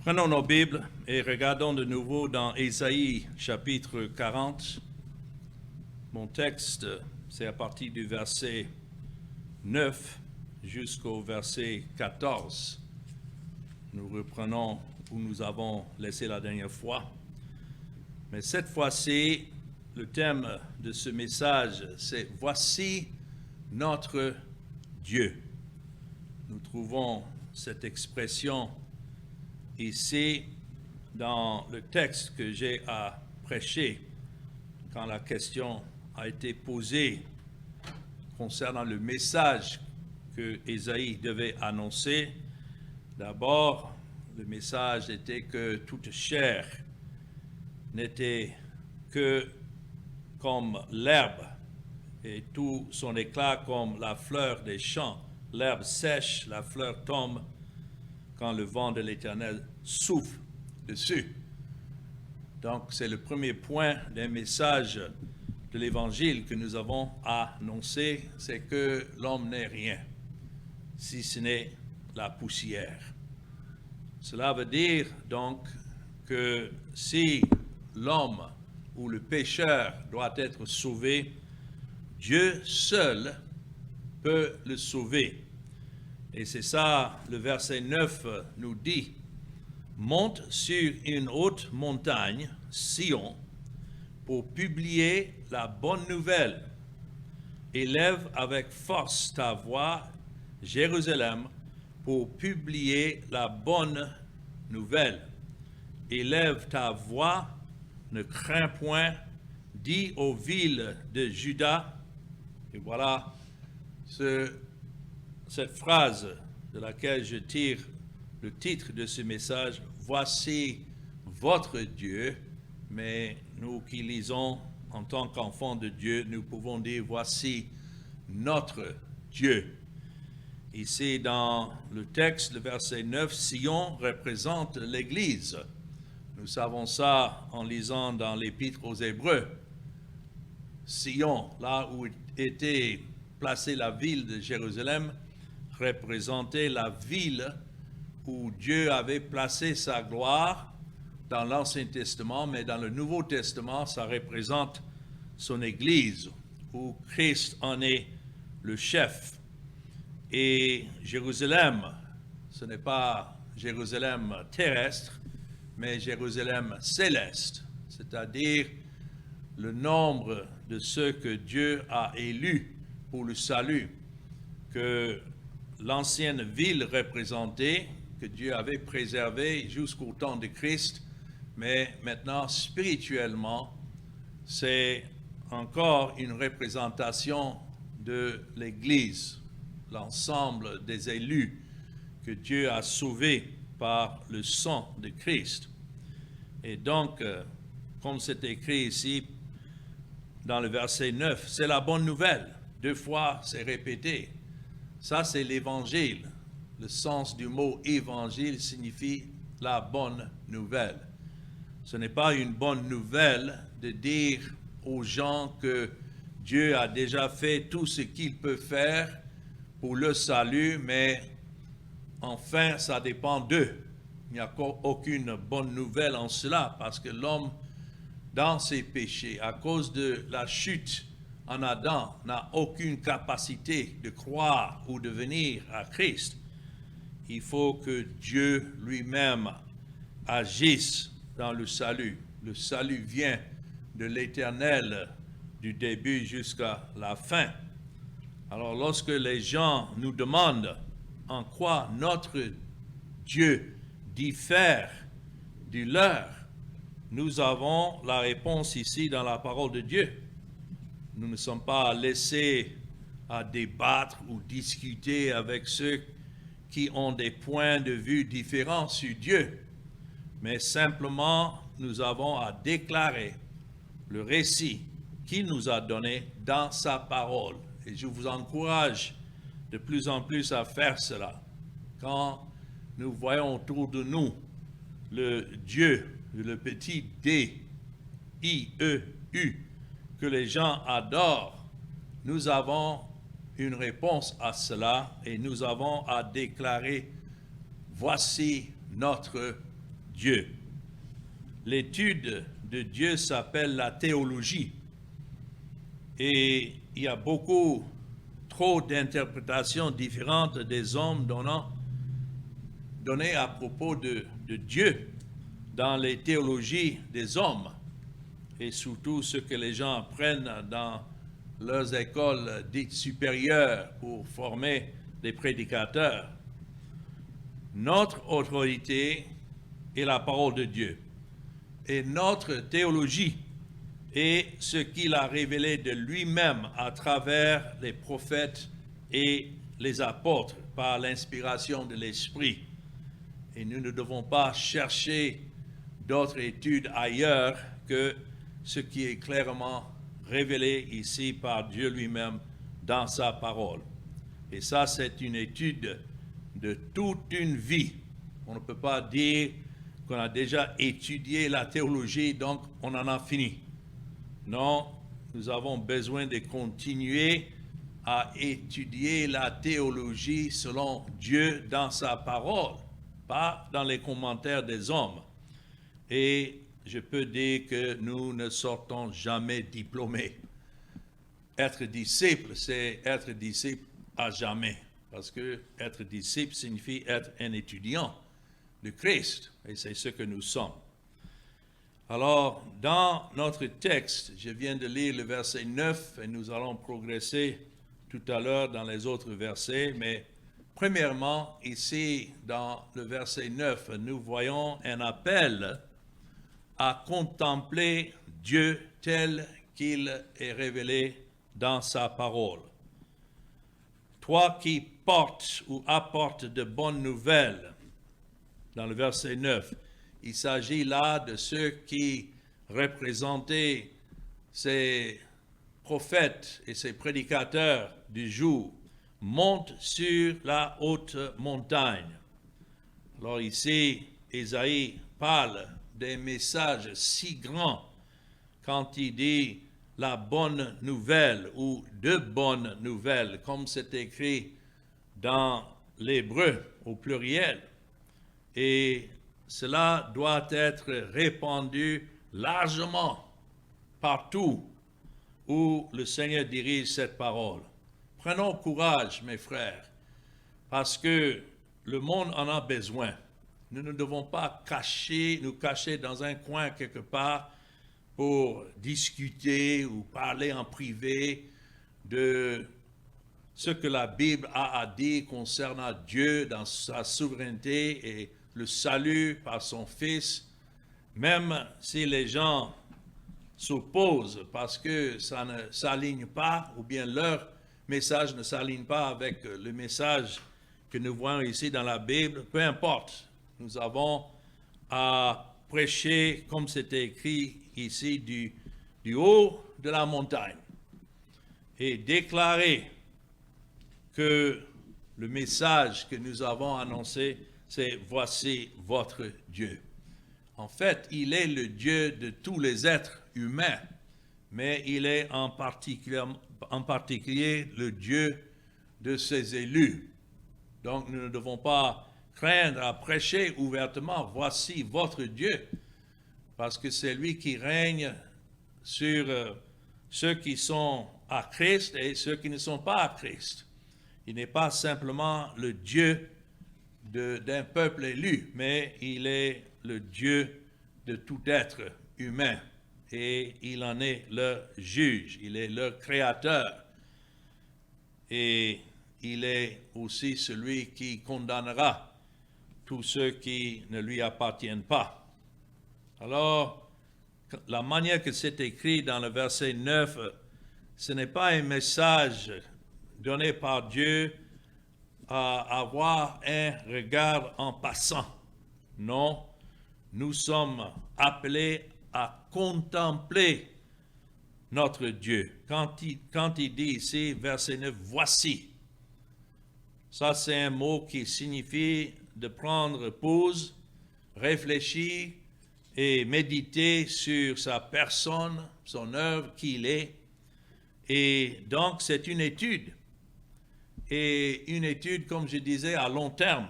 Prenons nos Bibles et regardons de nouveau dans Ésaïe chapitre 40. Mon texte, c'est à partir du verset 9 jusqu'au verset 14. Nous reprenons où nous avons laissé la dernière fois. Mais cette fois-ci, le thème de ce message, c'est « Voici notre Dieu ». Nous trouvons cette expression ici dans le texte que j'ai à prêcher quand la question a été posée concernant le message que Ésaïe devait annoncer. D'abord, le message était que toute chair n'était que comme l'herbe et tout son éclat comme la fleur des champs. L'herbe sèche, la fleur tombe quand le vent de l'Éternel souffle dessus. Donc, c'est le premier point d'un message de l'Évangile que nous avons annoncé, c'est que l'homme n'est rien, si ce n'est la poussière. Cela veut dire donc que si l'homme ou le pécheur doit être sauvé, Dieu seul peut le sauver. Et c'est ça, le verset 9 nous dit, « Monte sur une haute montagne, Sion, pour publier la bonne nouvelle. Élève avec force ta voix, Jérusalem, pour publier la bonne nouvelle. Élève ta voix, ne crains point, dis aux villes de Juda. » Et voilà cette phrase de laquelle je tire le titre de ce message, « Voici votre Dieu », mais nous qui lisons en tant qu'enfants de Dieu, nous pouvons dire, « Voici notre Dieu ». Ici, dans le texte, le verset 9, Sion représente l'Église. Nous savons ça en lisant dans l'Épître aux Hébreux. Sion, là où était placée la ville de Jérusalem, représentait la ville où Dieu avait placé sa gloire dans l'Ancien Testament, mais dans le Nouveau Testament, ça représente son Église, où Christ en est le chef. Et Jérusalem, ce n'est pas Jérusalem terrestre, mais Jérusalem céleste, c'est-à-dire le nombre de ceux que Dieu a élus pour le salut, que l'ancienne ville représentée, que Dieu avait préservée jusqu'au temps de Christ, mais maintenant spirituellement, c'est encore une représentation de l'Église, l'ensemble des élus que Dieu a sauvés par le sang de Christ. Et donc, comme c'est écrit ici dans le verset 9, c'est la bonne nouvelle. 2 fois, c'est répété. Ça, c'est l'Évangile. Le sens du mot « évangile » signifie la bonne nouvelle. Ce n'est pas une bonne nouvelle de dire aux gens que Dieu a déjà fait tout ce qu'il peut faire pour le salut, mais enfin, ça dépend d'eux. Il n'y a aucune bonne nouvelle en cela, parce que l'homme, dans ses péchés, à cause de la chute en Adam, n'a aucune capacité de croire ou de venir à Christ. Il faut que Dieu lui-même agisse dans le salut. Le salut vient de l'Éternel du début jusqu'à la fin. Alors lorsque les gens nous demandent en quoi notre Dieu diffère du leur, nous avons la réponse ici dans la parole de Dieu. Nous ne sommes pas laissés à débattre ou discuter avec ceux qui ont des points de vue différents sur Dieu, mais simplement nous avons à déclarer le récit qu'il nous a donné dans sa parole. Et je vous encourage de plus en plus à faire cela. Quand nous voyons autour de nous le Dieu, le petit D, I-E-U, que les gens adorent, nous avons une réponse à cela et nous avons à déclarer « Voici notre Dieu. L'étude de Dieu s'appelle la théologie. Et il y a trop d'interprétations différentes des hommes données à propos de Dieu dans les théologies des hommes, et surtout ce que les gens apprennent dans leurs écoles dites supérieures pour former des prédicateurs. Notre autorité est la parole de Dieu, et notre théologie est ce qu'il a révélé de lui-même à travers les prophètes et les apôtres par l'inspiration de l'Esprit. Et nous ne devons pas chercher d'autres études ailleurs que ce qui est clairement révélé ici par Dieu lui-même dans sa parole. Et ça, c'est une étude de toute une vie. On ne peut pas dire qu'on a déjà étudié la théologie, donc on en a fini. Non, nous avons besoin de continuer à étudier la théologie selon Dieu dans sa parole, pas dans les commentaires des hommes. Et je peux dire que nous ne sortons jamais diplômés. Être disciple, c'est être disciple à jamais. Parce que être disciple signifie être un étudiant de Christ. Et c'est ce que nous sommes. Alors, dans notre texte, je viens de lire le verset 9 et nous allons progresser tout à l'heure dans les autres versets. Mais premièrement, ici, dans le verset 9, nous voyons un appel à contempler Dieu tel qu'il est révélé dans sa parole. Toi qui portes ou apportes de bonnes nouvelles, dans le verset 9, il s'agit là de ceux qui représentaient ces prophètes et ces prédicateurs du jour, montent sur la haute montagne. Alors ici, Ésaïe parle des messages si grands quand il dit la bonne nouvelle ou de bonnes nouvelles, comme c'est écrit dans l'hébreu au pluriel. Et cela doit être répandu largement partout où le Seigneur dirige cette parole. Prenons courage, mes frères, parce que le monde en a besoin. Nous ne devons pas nous cacher dans un coin quelque part pour discuter ou parler en privé de ce que la Bible a à dire concernant Dieu dans sa souveraineté et le salut par son Fils, même si les gens s'opposent parce que ça ne s'aligne pas, ou bien leur message ne s'aligne pas avec le message que nous voyons ici dans la Bible, peu importe. Nous avons à prêcher, comme c'était écrit ici, du haut de la montagne et déclarer que le message que nous avons annoncé, c'est « Voici votre Dieu ». En fait, il est le Dieu de tous les êtres humains, mais il est en particulier le Dieu de ses élus. Donc, nous ne devons pas craindre à prêcher ouvertement « Voici votre Dieu », parce que c'est lui qui règne sur ceux qui sont à Christ et ceux qui ne sont pas à Christ. Il n'est pas simplement le Dieu d'un peuple élu, mais il est le Dieu de tout être humain et il en est le juge, il est le créateur et il est aussi celui qui condamnera tous ceux qui ne lui appartiennent pas. Alors, la manière que c'est écrit dans le verset 9, ce n'est pas un message donné par Dieu à avoir un regard en passant. Non, nous sommes appelés à contempler notre Dieu. Quand il dit ici, verset 9, « Voici », ça c'est un mot qui signifie de prendre pause, réfléchir et méditer sur sa personne, son œuvre, qui il est. Et donc c'est une étude. Et une étude, comme je disais, à long terme,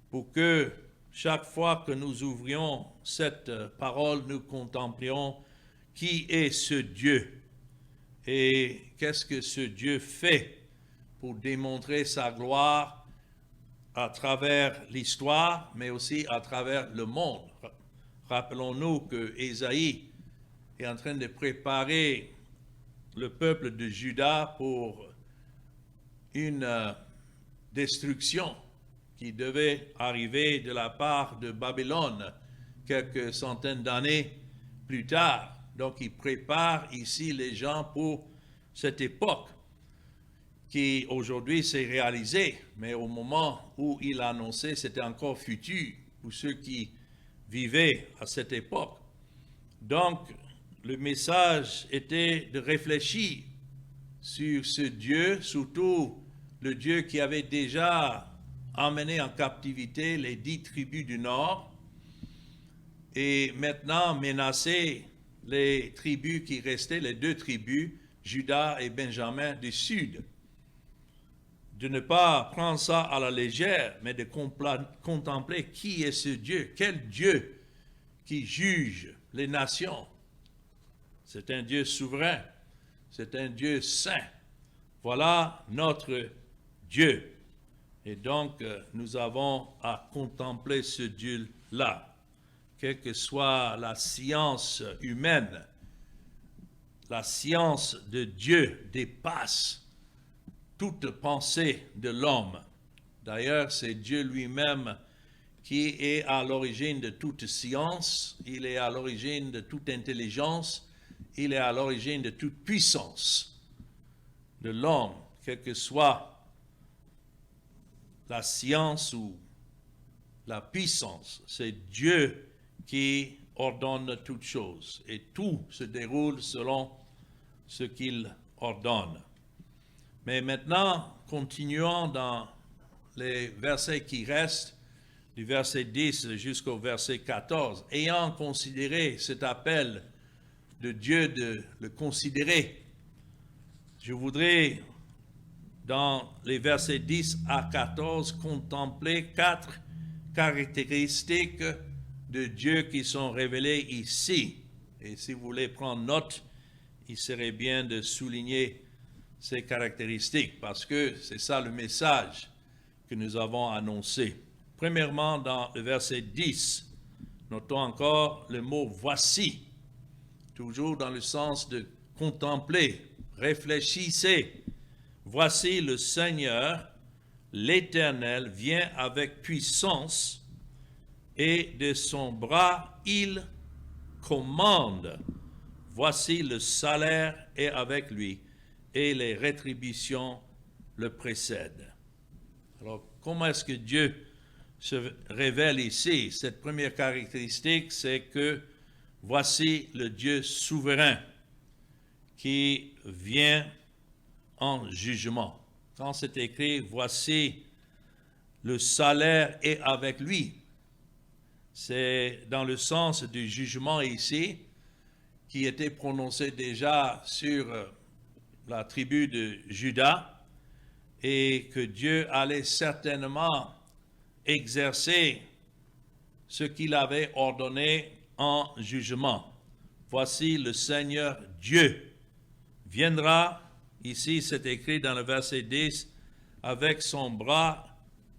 pour que chaque fois que nous ouvrions cette parole, nous contemplions qui est ce Dieu et qu'est-ce que ce Dieu fait pour démontrer sa gloire à travers l'histoire, mais aussi à travers le monde. Rappelons-nous que Ésaïe est en train de préparer le peuple de Juda pour une destruction qui devait arriver de la part de Babylone quelques centaines d'années plus tard. Donc il prépare ici les gens pour cette époque qui aujourd'hui s'est réalisée, mais au moment où il a annoncé, c'était encore futur pour ceux qui vivaient à cette époque. Donc le message était de réfléchir sur ce Dieu, surtout le Dieu qui avait déjà emmené en captivité les 10 tribus du Nord et maintenant menacé les tribus qui restaient, les 2 tribus, Juda et Benjamin du Sud. De ne pas prendre ça à la légère, mais de contempler qui est ce Dieu, quel Dieu qui juge les nations. C'est un Dieu souverain, c'est un Dieu saint. Voilà notre Dieu. Et donc, nous avons à contempler ce Dieu-là. Quelle que soit la science humaine, la science de Dieu dépasse toute pensée de l'homme. D'ailleurs, c'est Dieu lui-même qui est à l'origine de toute science, il est à l'origine de toute intelligence, il est à l'origine de toute puissance de l'homme, quelle que soit la science ou la puissance. C'est Dieu qui ordonne toutes choses et tout se déroule selon ce qu'il ordonne. Mais maintenant, continuons dans les versets qui restent, du verset 10 jusqu'au verset 14. Ayant considéré cet appel de Dieu de le considérer, je voudrais, dans les versets 10 à 14, contempler 4 caractéristiques de Dieu qui sont révélées ici. Et si vous voulez prendre note, il serait bien de souligner ces caractéristiques, parce que c'est ça le message que nous avons annoncé. Premièrement, dans le verset 10, notons encore le mot « voici », toujours dans le sens de contempler, réfléchissez. Voici le Seigneur, l'Éternel, vient avec puissance, et de son bras il commande. Voici le salaire est avec lui, et les rétributions le précèdent. Alors, comment est-ce que Dieu se révèle ici? Cette première caractéristique, c'est que voici le Dieu souverain qui vient en jugement. Quand c'est écrit, voici le salaire est avec lui, c'est dans le sens du jugement ici qui était prononcé déjà sur la tribu de Juda et que Dieu allait certainement exercer ce qu'il avait ordonné en jugement. Voici le Seigneur Dieu viendra, ici c'est écrit dans le verset 10, avec son bras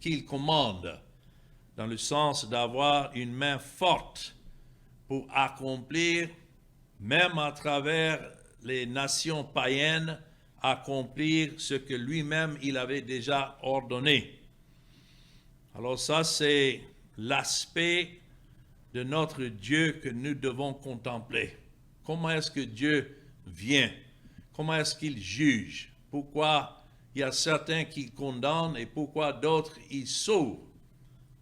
qu'il commande, dans le sens d'avoir une main forte pour accomplir, même à travers les nations païennes, accomplir ce que lui-même il avait déjà ordonné. Alors ça, c'est l'aspect de notre Dieu que nous devons contempler. Comment est-ce que Dieu vient? Comment est-ce qu'il juge? Pourquoi il y a certains qui condamnent et pourquoi d'autres ils sauvent?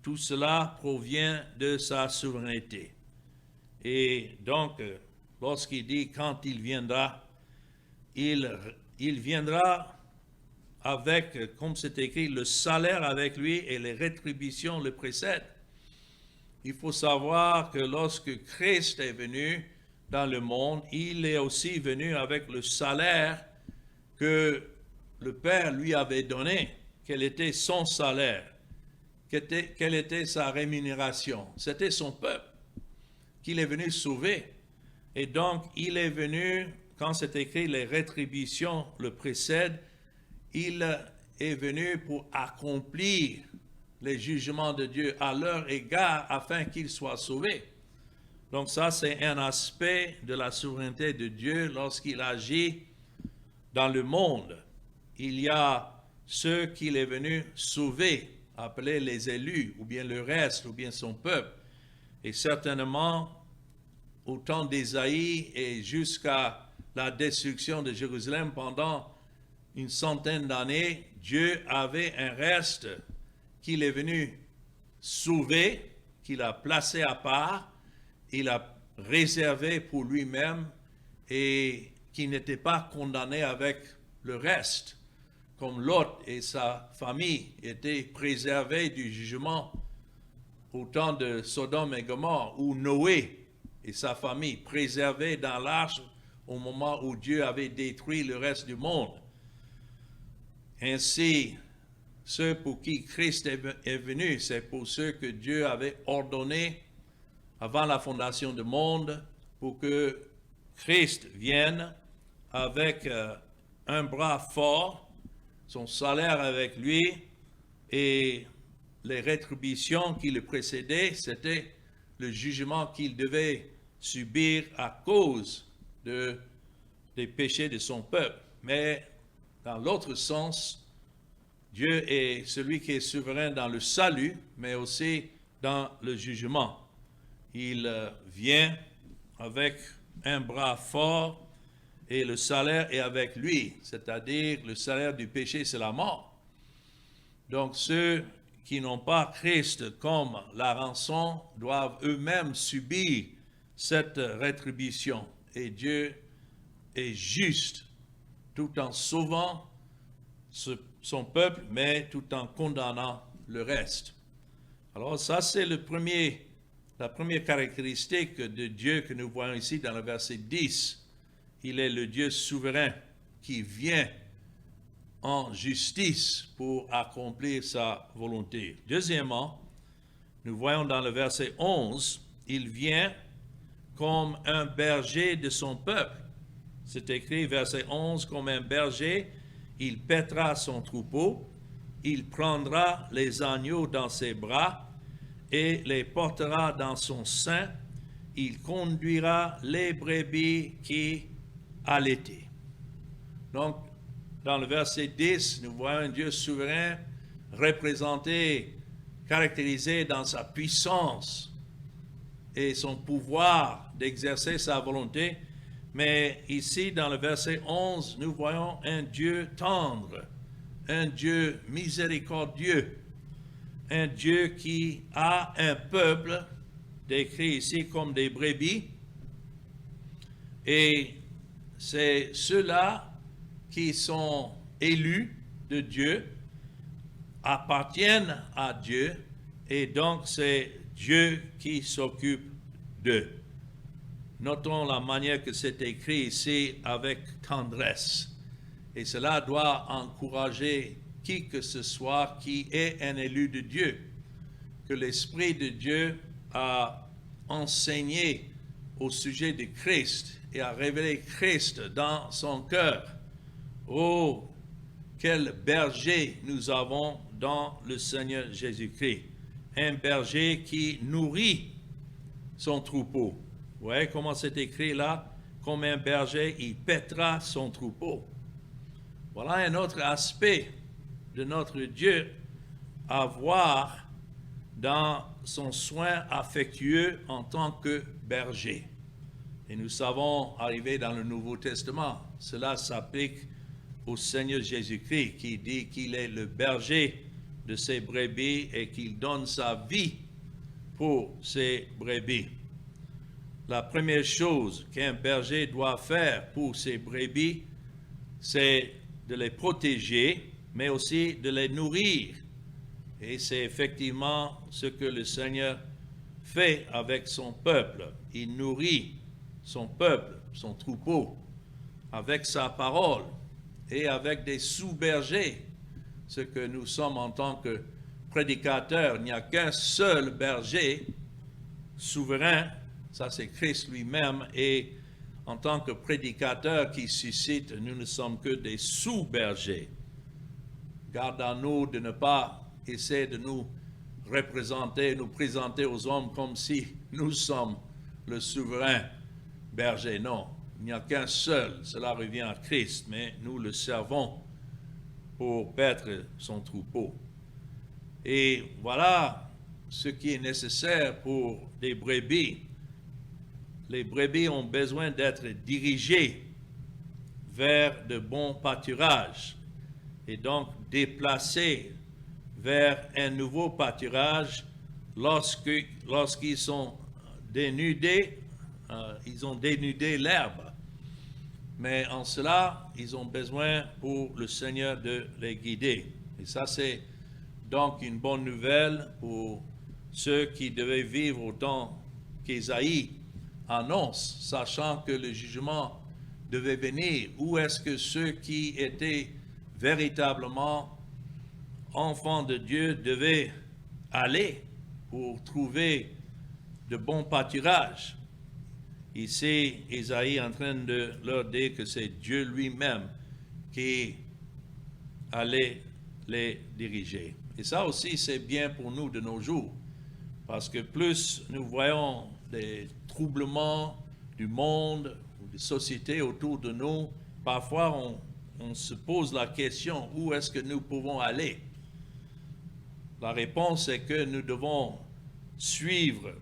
Tout cela provient de sa souveraineté. Et donc, lorsqu'il dit quand il viendra, il viendra avec, comme c'est écrit, le salaire avec lui et les rétributions le précèdent. Il faut savoir que lorsque Christ est venu dans le monde, il est aussi venu avec le salaire que le Père lui avait donné. Quel était son salaire? quelle était sa rémunération? C'était son peuple qu'il est venu sauver. Et donc, il est venu, quand c'est écrit, les rétributions le précèdent, il est venu pour accomplir les jugements de Dieu à leur égard afin qu'ils soient sauvés. Donc ça, c'est un aspect de la souveraineté de Dieu lorsqu'il agit dans le monde. Il y a ceux qu'il est venu sauver, appelés les élus, ou bien le reste, ou bien son peuple. Et certainement, au temps d'Ésaïe et jusqu'à la destruction de Jérusalem pendant une centaine d'années, Dieu avait un reste qu'il est venu sauver, qu'il a placé à part, il a réservé pour lui-même et qui n'était pas condamné avec le reste, comme Lot et sa famille étaient préservés du jugement au temps de Sodome et Gomorrhe, ou Noé et sa famille préservés dans l'arche au moment où Dieu avait détruit le reste du monde. Ainsi, ceux pour qui Christ est venu, c'est pour ceux que Dieu avait ordonné avant la fondation du monde pour que Christ vienne avec un bras fort, son salaire avec lui, et les rétributions qui le précédaient, c'était le jugement qu'il devait subir à cause des péchés de son peuple. Mais dans l'autre sens, Dieu est celui qui est souverain dans le salut, mais aussi dans le jugement. Il vient avec un bras fort et le salaire est avec lui, c'est-à-dire le salaire du péché, c'est la mort. Donc ceux qui n'ont pas Christ comme la rançon doivent eux-mêmes subir cette rétribution. Et Dieu est juste tout en sauvant son peuple, mais tout en condamnant le reste. Alors ça, c'est la première caractéristique de Dieu que nous voyons ici dans le verset 10. Il est le Dieu souverain qui vient en justice pour accomplir sa volonté. Deuxièmement, nous voyons dans le verset 11, il vient comme un berger de son peuple. C'est écrit, verset 11, comme un berger, il paîtra son troupeau, il prendra les agneaux dans ses bras et les portera dans son sein, il conduira les brebis qui allaitaient. Donc, dans le verset 10, nous voyons un Dieu souverain représenté, caractérisé dans sa puissance et son pouvoir d'exercer sa volonté. Mais ici, dans le verset 11, nous voyons un Dieu tendre, un Dieu miséricordieux, un Dieu qui a un peuple décrit ici comme des brebis. Et c'est ceux-là qui sont élus de Dieu, appartiennent à Dieu, et donc c'est Dieu qui s'occupe d'eux. Notons la manière que c'est écrit ici avec tendresse. Et cela doit encourager qui que ce soit qui est un élu de Dieu, que l'Esprit de Dieu a enseigné au sujet de Christ et a révélé Christ dans son cœur. Oh, quel berger nous avons dans le Seigneur Jésus-Christ. Un berger qui nourrit son troupeau. Vous voyez comment c'est écrit là? Comme un berger, il paîtra son troupeau. Voilà un autre aspect de notre Dieu à voir dans son soin affectueux en tant que berger. Et nous savons, arrivé dans le Nouveau Testament, cela s'applique au Seigneur Jésus-Christ qui dit qu'il est le berger de ses brebis et qu'il donne sa vie pour ses brebis. La première chose qu'un berger doit faire pour ses brebis, c'est de les protéger, mais aussi de les nourrir. Et c'est effectivement ce que le Seigneur fait avec son peuple. Il nourrit son peuple, son troupeau, avec sa parole et avec des sous-bergers, ce que nous sommes en tant que prédicateur, il n'y a qu'un seul berger souverain, ça c'est Christ lui-même, et en tant que prédicateur qui suscite, nous ne sommes que des sous-bergers. Gardons-nous de ne pas essayer de nous représenter, nous présenter aux hommes comme si nous sommes le souverain berger. Non, il n'y a qu'un seul, cela revient à Christ, mais nous le servons pour paître son troupeau. Et voilà ce qui est nécessaire pour des brebis. Les brebis ont besoin d'être dirigées vers de bons pâturages et donc déplacées vers un nouveau pâturage lorsqu'ils sont dénudés, ils ont dénudé l'herbe. Mais en cela, ils ont besoin pour le Seigneur de les guider. Et ça, c'est donc une bonne nouvelle pour ceux qui devaient vivre au temps qu'Ésaïe annonce, sachant que le jugement devait venir. Où est-ce que ceux qui étaient véritablement enfants de Dieu devaient aller pour trouver de bons pâturages? Ici, Ésaïe est en train de leur dire que c'est Dieu lui-même qui allait les diriger. Et ça aussi, c'est bien pour nous de nos jours, parce que plus nous voyons des troublements du monde ou des sociétés autour de nous, parfois on se pose la question, où est-ce que nous pouvons aller? La réponse est que nous devons suivre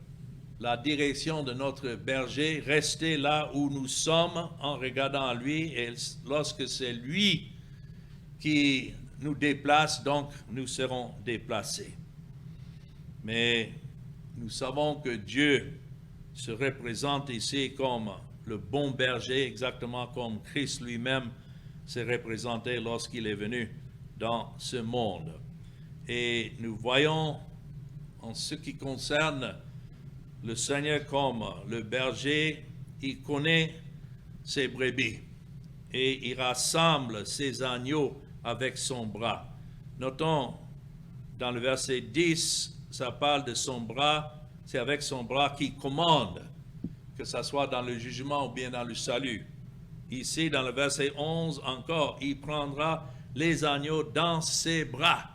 la direction de notre berger, rester là où nous sommes en regardant à lui, et lorsque c'est lui qui nous déplace, donc nous serons déplacés. Mais nous savons que Dieu se représente ici comme le bon berger, exactement comme Christ lui-même s'est représenté lorsqu'il est venu dans ce monde. Et nous voyons, en ce qui concerne le Seigneur comme le berger, il connaît ses brebis et il rassemble ses agneaux avec son bras. Notons dans le verset 10, ça parle de son bras, c'est avec son bras qu'il commande, que ce soit dans le jugement ou bien dans le salut. Ici, dans le verset 11 encore, il prendra les agneaux dans ses bras.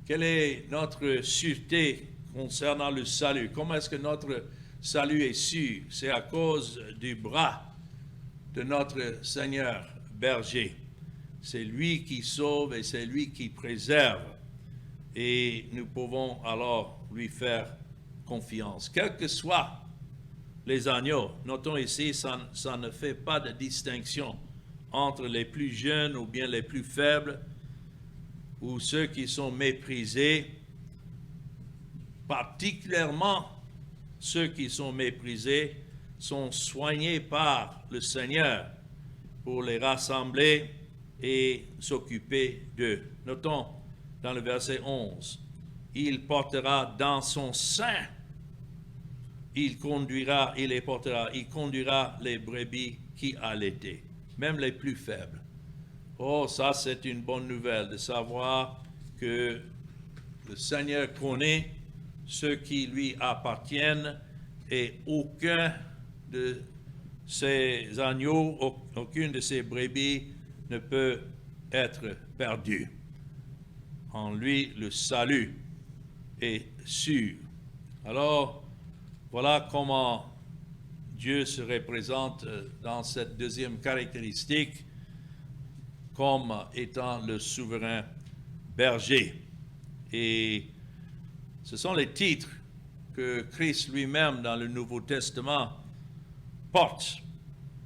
Quelle est notre sûreté concernant le salut? Comment est-ce que notre salut est sûr? C'est à cause du bras de notre Seigneur berger. C'est lui qui sauve et c'est lui qui préserve. Et nous pouvons alors lui faire confiance. Quels que soient les agneaux, notons ici, ça ne fait pas de distinction entre les plus jeunes ou bien les plus faibles, ou ceux qui sont méprisés. Particulièrement ceux qui sont méprisés sont soignés par le Seigneur pour les rassembler et s'occuper d'eux. Notons dans le verset 11, il portera dans son sein, il conduira les brebis qui allaitaient, même les plus faibles. Oh, ça c'est une bonne nouvelle de savoir que le Seigneur connaît ceux qui lui appartiennent et aucun de ces agneaux, aucune de ces brebis ne peut être perdu. En lui, le salut est sûr. Alors, voilà comment Dieu se représente dans cette deuxième caractéristique comme étant le souverain berger. Et ce sont les titres que Christ lui-même dans le Nouveau Testament porte.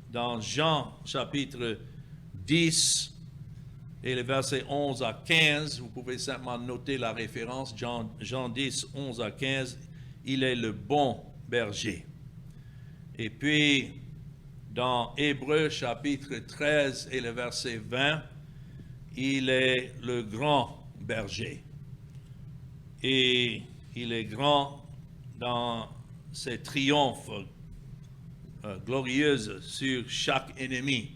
Dans Jean chapitre 10 et les versets 11 à 15, vous pouvez simplement noter la référence, Jean 10, 11 à 15, il est le bon berger. Et puis, dans Hébreux chapitre 13 et le verset 20, il est le grand berger. Et il est grand dans ses triomphes glorieux sur chaque ennemi,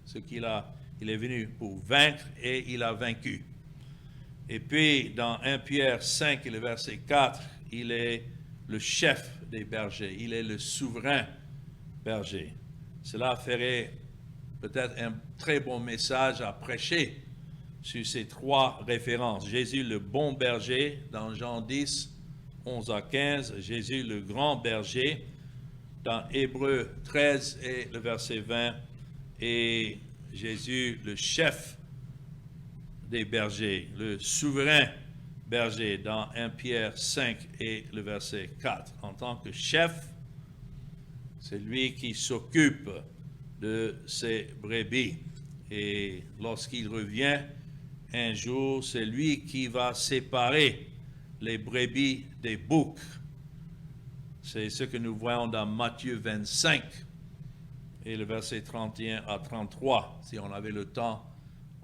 ce qu'il est venu pour vaincre et il a vaincu. Et puis, dans 1 Pierre 5, le verset 4, il est le chef des bergers. Il est le souverain berger. Cela ferait peut-être un très bon message à prêcher sur ces trois références. Jésus le bon berger dans Jean 10, 11 à 15. Jésus le grand berger dans Hébreux 13 et le verset 20. Et Jésus le chef des bergers, le souverain berger dans 1 Pierre 5 et le verset 4. En tant que chef, c'est lui qui s'occupe de ses brebis. Et lorsqu'il revient, un jour, c'est lui qui va séparer les brebis des boucs. C'est ce que nous voyons dans Matthieu 25 et le verset 31 à 33. Si on avait le temps,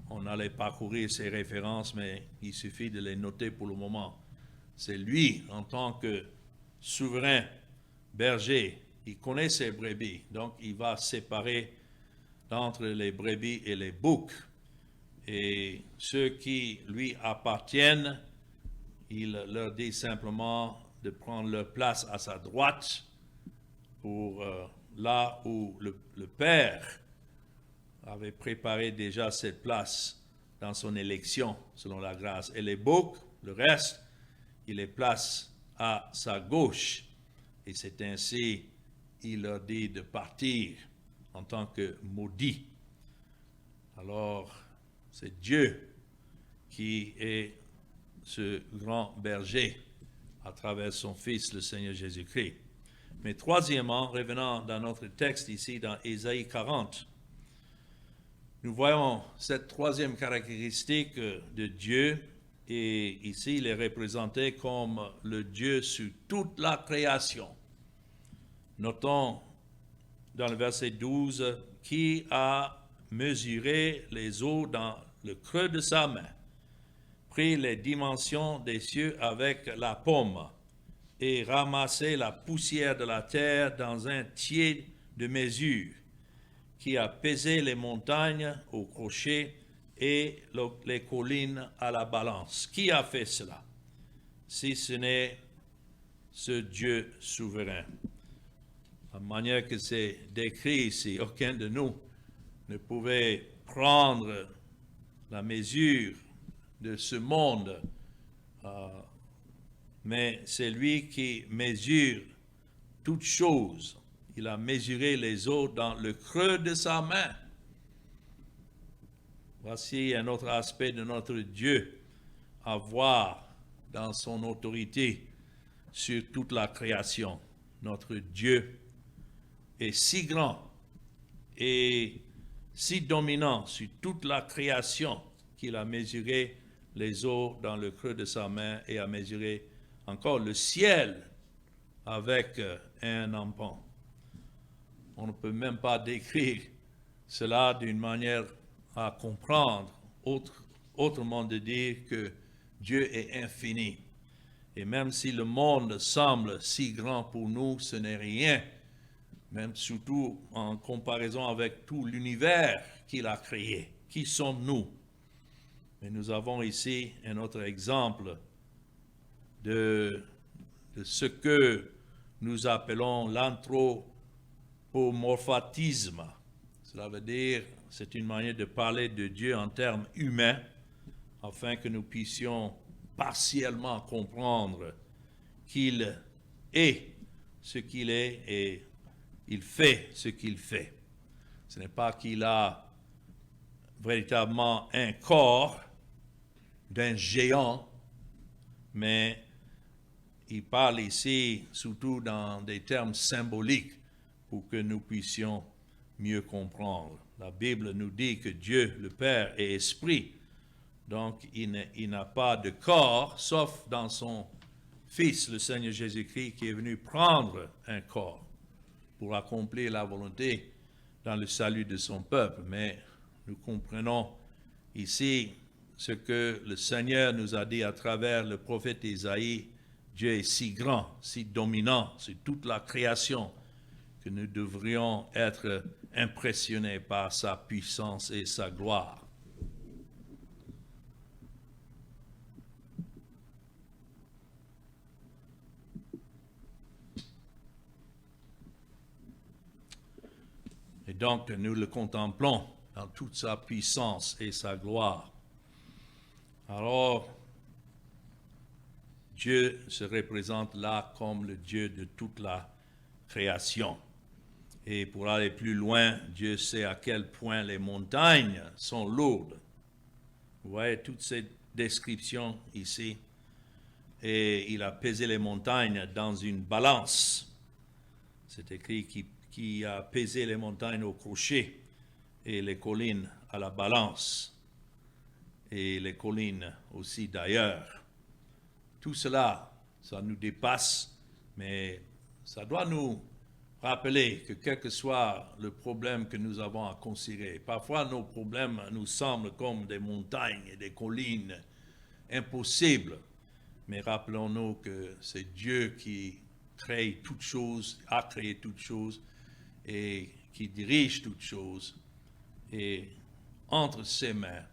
on allait parcourir ces références, mais il suffit de les noter pour le moment. C'est lui, en tant que souverain berger, il connaît ses brebis, donc il va séparer entre les brebis et les boucs. Et ceux qui lui appartiennent, il leur dit simplement de prendre leur place à sa droite pour là où le Père avait préparé déjà cette place dans son élection, selon la grâce. Et les boucs, le reste, il les place à sa gauche. Et c'est ainsi, il leur dit de partir en tant que maudits. Alors, c'est Dieu qui est ce grand berger à travers son Fils, le Seigneur Jésus-Christ. Mais troisièmement, revenant dans notre texte ici, dans Ésaïe 40, nous voyons cette troisième caractéristique de Dieu, et ici il est représenté comme le Dieu sur toute la création. Notons dans le verset 12, qui a mesuré les eaux dans le creux de sa main, pris les dimensions des cieux avec la paume, et ramassé la poussière de la terre dans un tiers de mesure, qui a pesé les montagnes au crochet et les collines à la balance. Qui a fait cela, si ce n'est ce Dieu souverain? La manière que c'est décrit ici, aucun de nous ne pouvait prendre la mesure de ce monde, mais c'est lui qui mesure toutes choses. Il a mesuré les eaux dans le creux de sa main. Voici un autre aspect de notre Dieu à voir dans son autorité sur toute la création. Notre Dieu est si grand et si dominant sur toute la création qu'il a mesuré les eaux dans le creux de sa main et a mesuré encore le ciel avec un empan. On ne peut même pas décrire cela d'une manière à comprendre, autrement de dire que Dieu est infini. Et même si le monde semble si grand pour nous, ce n'est rien, même surtout en comparaison avec tout l'univers qu'il a créé. Qui sommes-nous? Mais nous avons ici un autre exemple de ce que nous appelons l'anthropomorphisme. Cela veut dire, c'est une manière de parler de Dieu en termes humains, afin que nous puissions partiellement comprendre qu'il est ce qu'il est et il fait ce qu'il fait. Ce n'est pas qu'il a véritablement un corps d'un géant, mais il parle ici surtout dans des termes symboliques pour que nous puissions mieux comprendre. La Bible nous dit que Dieu, le Père, est esprit, donc il n'a pas de corps, sauf dans son Fils, le Seigneur Jésus-Christ, qui est venu prendre un corps pour accomplir la volonté dans le salut de son peuple. Mais nous comprenons ici ce que le Seigneur nous a dit à travers le prophète Isaïe. Dieu est si grand, si dominant sur toute la création que nous devrions être impressionnés par sa puissance et sa gloire. donc nous le contemplons dans toute sa puissance et sa gloire. Alors, Dieu se représente là comme le Dieu de toute la création. Et pour aller plus loin, Dieu sait à quel point les montagnes sont lourdes. Vous voyez toutes ces descriptions ici. Et il a pesé les montagnes dans une balance. C'est écrit qu'il a pesé les montagnes au crochet et les collines à la balance. Et les collines aussi d'ailleurs. Tout cela, ça nous dépasse, mais ça doit nous rappeler que quel que soit le problème que nous avons à considérer, parfois nos problèmes nous semblent comme des montagnes et des collines impossibles, mais rappelons-nous que c'est Dieu qui crée toutes choses, a créé toutes choses et qui dirige toutes choses. Et entre ses mains,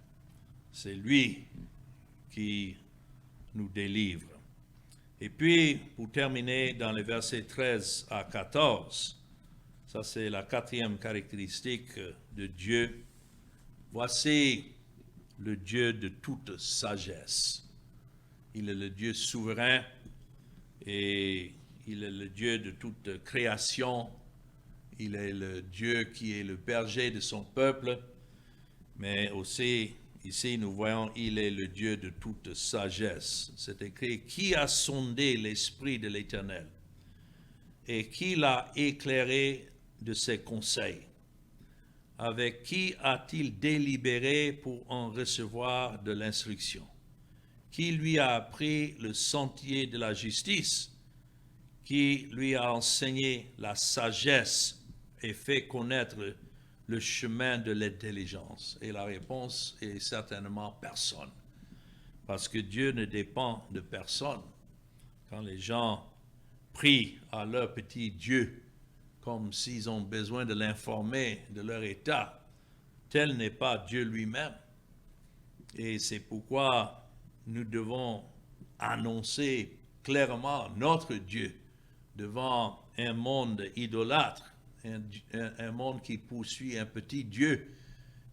c'est lui qui nous délivre. Et puis, pour terminer, dans les versets 13 à 14, ça c'est la quatrième caractéristique de Dieu. Voici le Dieu de toute sagesse. Il est le Dieu souverain et il est le Dieu de toute création. Il est le Dieu qui est le berger de son peuple, mais aussi ici, nous voyons, il est le Dieu de toute sagesse. C'est écrit, qui a sondé l'esprit de l'Éternel et qui l'a éclairé de ses conseils? Avec qui a-t-il délibéré pour en recevoir de l'instruction? Qui lui a appris le sentier de la justice? Qui lui a enseigné la sagesse et fait connaître le chemin de l'intelligence? Et la réponse est certainement personne. Parce que Dieu ne dépend de personne. Quand les gens prient à leur petit Dieu, comme s'ils ont besoin de l'informer de leur état, tel n'est pas Dieu lui-même. Et c'est pourquoi nous devons annoncer clairement notre Dieu devant un monde idolâtre, un monde qui poursuit un petit Dieu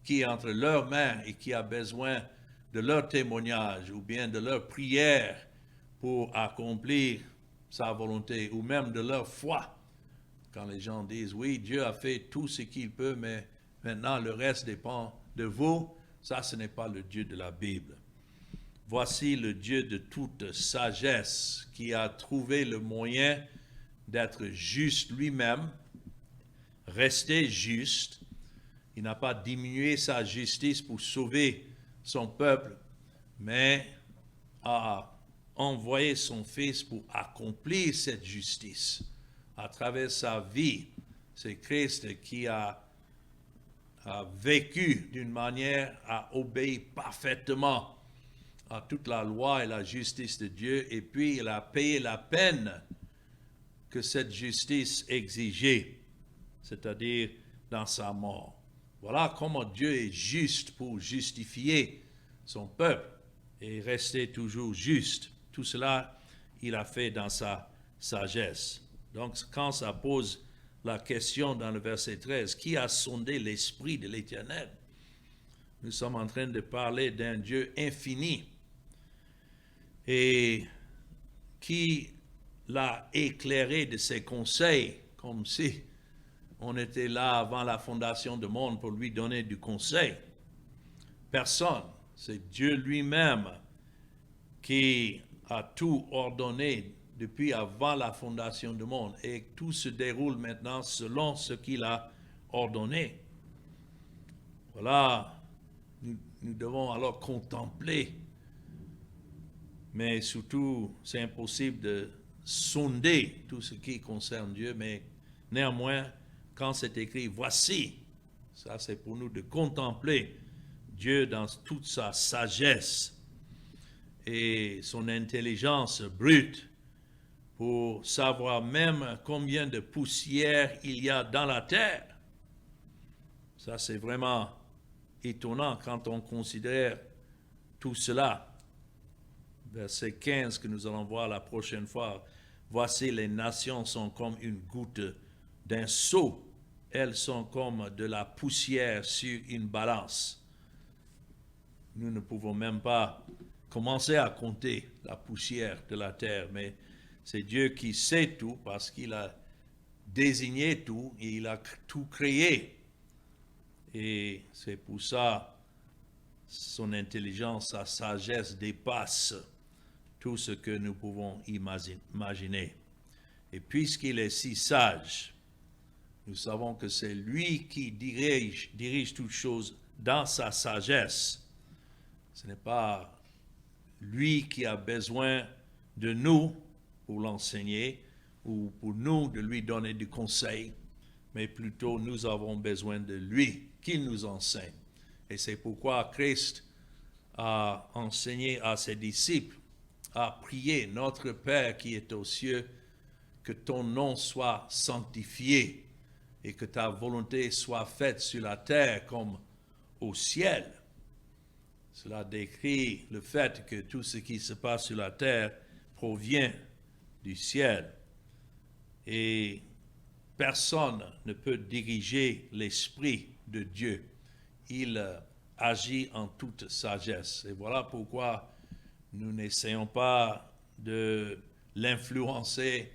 qui est entre leurs mains et qui a besoin de leur témoignage ou bien de leur prière pour accomplir sa volonté ou même de leur foi. Quand les gens disent, oui, Dieu a fait tout ce qu'il peut, mais maintenant le reste dépend de vous, ça ce n'est pas le Dieu de la Bible. Voici le Dieu de toute sagesse qui a trouvé le moyen d'être juste lui-même, rester juste. Il n'a pas diminué sa justice pour sauver son peuple, mais a envoyé son Fils pour accomplir cette justice. À travers sa vie, c'est Christ qui a vécu d'une manière à obéir parfaitement à toute la loi et la justice de Dieu, et puis il a payé la peine que cette justice exigeait, c'est-à-dire dans sa mort. Voilà comment Dieu est juste pour justifier son peuple et rester toujours juste. Tout cela, il a fait dans sa sagesse. Donc, quand ça pose la question dans le verset 13, qui a sondé l'esprit de l'Éternel? Nous sommes en train de parler d'un Dieu infini et qui l'a éclairé de ses conseils, comme si on était là avant la fondation du monde pour lui donner du conseil. Personne, c'est Dieu lui-même qui a tout ordonné depuis avant la fondation du monde et tout se déroule maintenant selon ce qu'il a ordonné. Voilà, nous devons alors contempler, mais surtout c'est impossible de sonder tout ce qui concerne Dieu, mais néanmoins, quand c'est écrit « Voici », ça c'est pour nous de contempler Dieu dans toute sa sagesse et son intelligence brute pour savoir même combien de poussière il y a dans la terre. Ça c'est vraiment étonnant quand on considère tout cela. Verset 15 que nous allons voir la prochaine fois. Voici, les nations sont comme une goutte d'un seau elles sont comme de la poussière sur une balance. Nous ne pouvons même pas commencer à compter la poussière de la terre, mais c'est Dieu qui sait tout parce qu'il a désigné tout et il a tout créé. Et c'est pour ça son intelligence, sa sagesse dépasse tout ce que nous pouvons imaginer. Et puisqu'il est si sage, nous savons que c'est lui qui dirige toutes choses dans sa sagesse. Ce n'est pas lui qui a besoin de nous pour l'enseigner ou pour nous de lui donner du conseil, mais plutôt nous avons besoin de lui qui nous enseigne. Et c'est pourquoi Christ a enseigné à ses disciples à prier: Notre Père qui est aux cieux, que ton nom soit sanctifié et que ta volonté soit faite sur la terre comme au ciel. Cela décrit le fait que tout ce qui se passe sur la terre provient du ciel. Et personne ne peut diriger l'Esprit de Dieu. Il agit en toute sagesse. Et voilà pourquoi nous n'essayons pas de l'influencer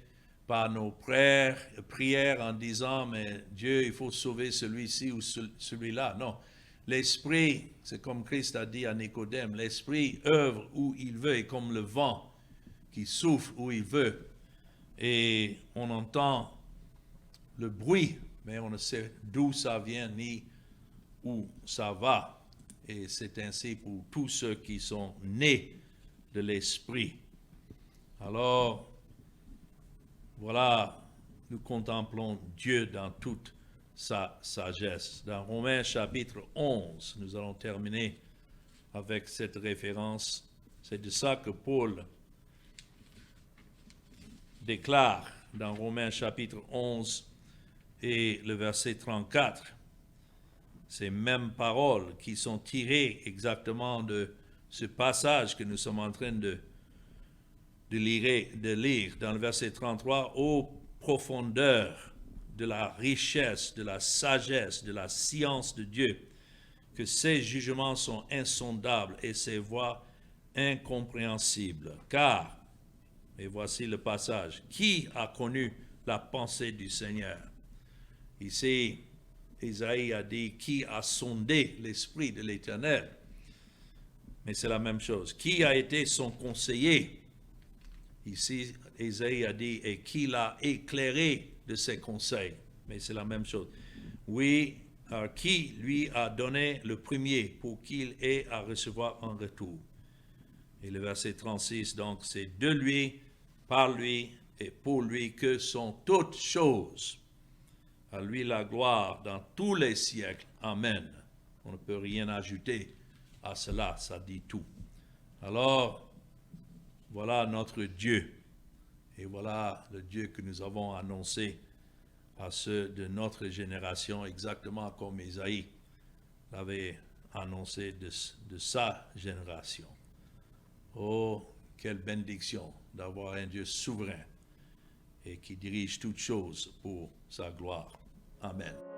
par nos prières en disant: mais Dieu, il faut sauver celui-ci ou celui-là. Non, l'Esprit, c'est comme Christ a dit à Nicodème, l'Esprit œuvre où il veut, et comme le vent qui souffle où il veut. Et on entend le bruit, mais on ne sait d'où ça vient ni où ça va. Et c'est ainsi pour tous ceux qui sont nés de l'Esprit. Alors, voilà, nous contemplons Dieu dans toute sa sagesse. Dans Romains chapitre 11, nous allons terminer avec cette référence. C'est de ça que Paul déclare dans Romains chapitre 11 et le verset 34. Ces mêmes paroles qui sont tirées exactement de ce passage que nous sommes en train de lire dans le verset 33, ô profondeur de la richesse, de la sagesse, de la science de Dieu, que ses jugements sont insondables et ses voies incompréhensibles. Car, et voici le passage, qui a connu la pensée du Seigneur? Ici, Isaïe a dit: qui a sondé l'esprit de l'Éternel? Mais c'est la même chose. Qui a été son conseiller? Ici, Isaïe a dit: et qui l'a éclairé de ses conseils? Mais c'est la même chose. Oui, qui lui a donné le premier pour qu'il ait à recevoir en retour? Et le verset 36, donc, c'est de lui, par lui et pour lui que sont toutes choses. À lui la gloire dans tous les siècles. Amen. On ne peut rien ajouter à cela, ça dit tout. Alors, voilà notre Dieu. Et voilà le Dieu que nous avons annoncé à ceux de notre génération, exactement comme Isaïe l'avait annoncé de sa génération. Oh, quelle bénédiction d'avoir un Dieu souverain et qui dirige toutes choses pour sa gloire. Amen.